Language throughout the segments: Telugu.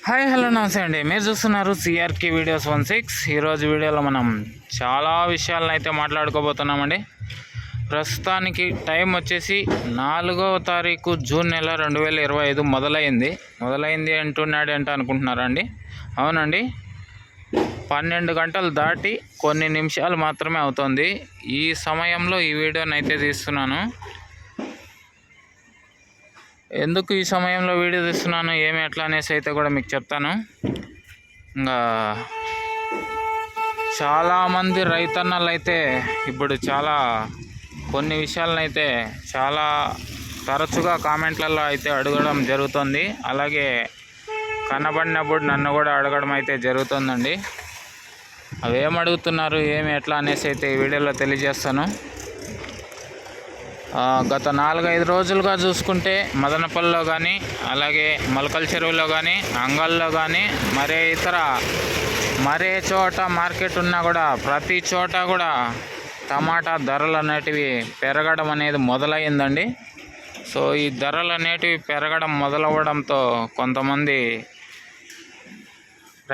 హాయ్ హలో నమస్తే అండి. మీరు చూస్తున్నారు సిఆర్కే వీడియోస్ 16. ఈరోజు వీడియోలో మనం చాలా విషయాలను అయితే మాట్లాడుకోబోతున్నామండి. ప్రస్తుతానికి టైం వచ్చేసి 4వ తారీఖు జూన్ నెల 2025 మొదలైంది అంటున్నాడు అంటే అనుకుంటున్నారండి. అవునండి, 12 గంటలు దాటి కొన్ని నిమిషాలు మాత్రమే అవుతుంది. ఈ సమయంలో ఈ వీడియోని అయితే తీస్తున్నాను. ఎందుకు ఈ సమయంలో వీడియో తీస్తున్నాను, ఏమి ఎట్లా అనేసి అయితే కూడా మీకు చెప్తాను. ఇంకా చాలామంది రైతన్నలు అయితే ఇప్పుడు కొన్ని విషయాలను అయితే చాలా తరచుగా కామెంట్లలో అయితే అడగడం జరుగుతుంది. అలాగే కనబడినప్పుడు నన్ను కూడా అడగడం అయితే జరుగుతుందండి. అవి ఏం అడుగుతున్నారు, ఏమి ఎట్లా అనేసి అయితే ఈ వీడియోలో తెలియజేస్తాను. గత 4-5 రోజులుగా చూసుకుంటే మదనపల్లిలో కానీ, అలాగే మొలకల చెరువులో కానీ, అంగల్లో కానీ, మరే చోట మార్కెట్ ఉన్నా కూడా ప్రతి చోట కూడా టమాటా ధరలు అనేటివి పెరగడం అనేది మొదలైందండి. సో ఈ ధరలు అనేటివి పెరగడం మొదలవ్వడంతో కొంతమంది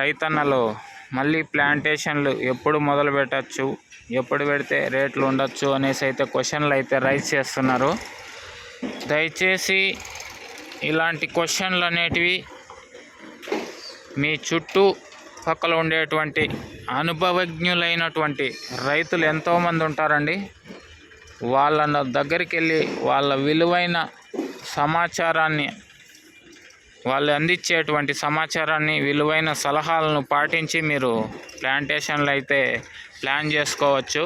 రైతన్నలు మళ్ళీ ప్లాంటేషన్లు ఎప్పుడు మొదలు పెట్టచ్చు, ఎప్పుడు పెడితే రేట్లు ఉండొచ్చు అనేసి అయితే క్వశ్చన్లు అయితే రైజ్ చేస్తున్నారు. దయచేసి ఇలాంటి క్వశ్చన్లు అనేటివి మీ చుట్టూ పక్కల ఉండేటువంటి అనుభవజ్ఞులైనటువంటి రైతులు ఎంతోమంది ఉంటారండి. వాళ్ళ దగ్గరికి వెళ్ళి వాళ్ళ విలువైన సమాచారాన్ని, వాళ్ళు అందించేటువంటి సమాచారాన్ని, విలువైన సలహాలను పాటించి మీరు ప్లాంటేషన్లు అయితే ప్లాన్ చేసుకోవచ్చు.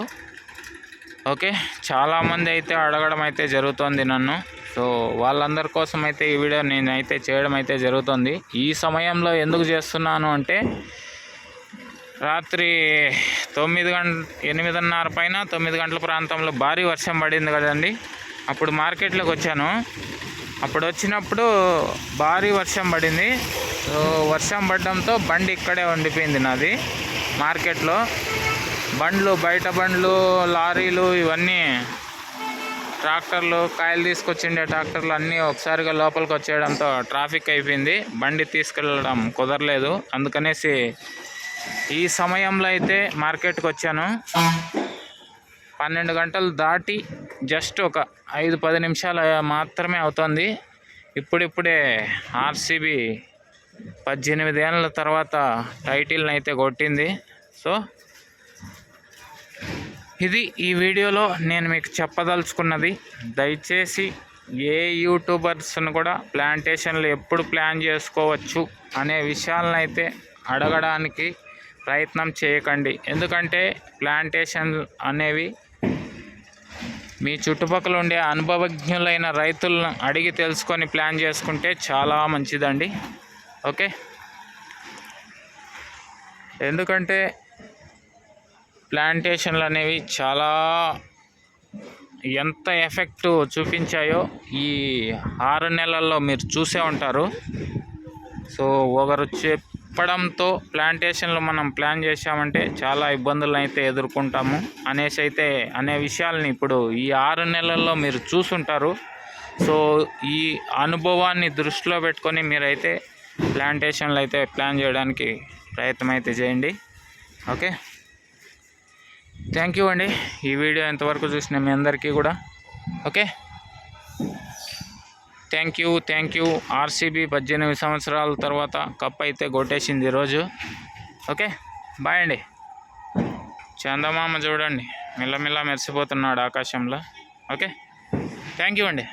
ఓకే, చాలామంది అయితే అడగడం అయితే జరుగుతుంది నన్ను. సో వాళ్ళందరి కోసం అయితే ఈ వీడియో నేనైతే చేయడం అయితే జరుగుతుంది. ఈ సమయంలో ఎందుకు చేస్తున్నాను అంటే, రాత్రి 8:30 పైన 9 గంటల ప్రాంతంలో భారీ వర్షం పడింది కదండి. అప్పుడు మార్కెట్లోకి వచ్చాను. అప్పుడు వచ్చినప్పుడు భారీ వర్షం పడింది. సో వర్షం పడడంతో బండి ఇక్కడే ఉండిపోయింది నాది. మార్కెట్లో బయట బండ్లు, లారీలు, ఇవన్నీ ట్రాక్టర్లు, కాయలు తీసుకొచ్చిండే ట్రాక్టర్లు అన్నీ ఒకసారిగా లోపలికి వచ్చేయడంతో ట్రాఫిక్ అయిపోయింది. బండి తీసుకెళ్ళడం కుదరలేదు. అందుకనేసి ఈ సమయంలో అయితే మార్కెట్కి వచ్చాను. 12 గంటలు దాటి జస్ట్ ఒక 5-10 నిమిషాలు మాత్రమే అవుతుంది. ఇప్పుడిప్పుడే ఆర్సీబీ 18 ఏళ్ళ తర్వాత టైటిల్ని అయితే కొట్టింది. సో ఇది ఈ వీడియోలో నేను మీకు చెప్పదలుచుకున్నది. దయచేసి ఏ యూట్యూబర్స్ను కూడా ప్లాంటేషన్లు ఎప్పుడు ప్లాన్ చేసుకోవచ్చు అనే విషయాలను అయితే అడగడానికి ప్రయత్నం చేయకండి. ఎందుకంటే ప్లాంటేషన్ అనేవి మీ చుట్టుపక్కల ఉండే అనుభవజ్ఞులైన రైతులను అడిగి తెలుసుకొని ప్లాన్ చేసుకుంటే చాలా మంచిదండి. ఓకే, ఎందుకంటే ప్లాంటేషన్లు అనేవి చాలా ఎంత ఎఫెక్ట్ చూపించాయో ఈ 6 నెలల్లో మీరు చూసే ఉంటారు. సో ఒకరు చెప్పడంతో ప్లాంటేషన్లు మనం ప్లాన్ చేసామంటే చాలా ఇబ్బందులను అయితే ఎదుర్కొంటాము అనే విషయాలని ఇప్పుడు ఈ 6 నెలల్లో మీరు చూసుంటారు. సో ఈ అనుభవాన్ని దృష్టిలో పెట్టుకొని మీరైతే ప్లాంటేషన్లు అయితే ప్లాన్ చేయడానికి ప్రయత్నం అయితే చేయండి. ఓకే, థ్యాంక్ యూ అండి. ఈ వీడియో ఎంతవరకు చూసిన మీ అందరికీ కూడా ఓకే, థ్యాంక్ యూ. ఆర్సీబీ 18 సంవత్సరాల తర్వాత కప్ అయితే కొట్టేసింది ఈరోజు. ఓకే, బాయ్ అండి. చందమామ చూడండి మెల్లమెల్ల మెరిసిపోతున్నాడు ఆకాశంలో. ఓకే, థ్యాంక్ యూ అండి.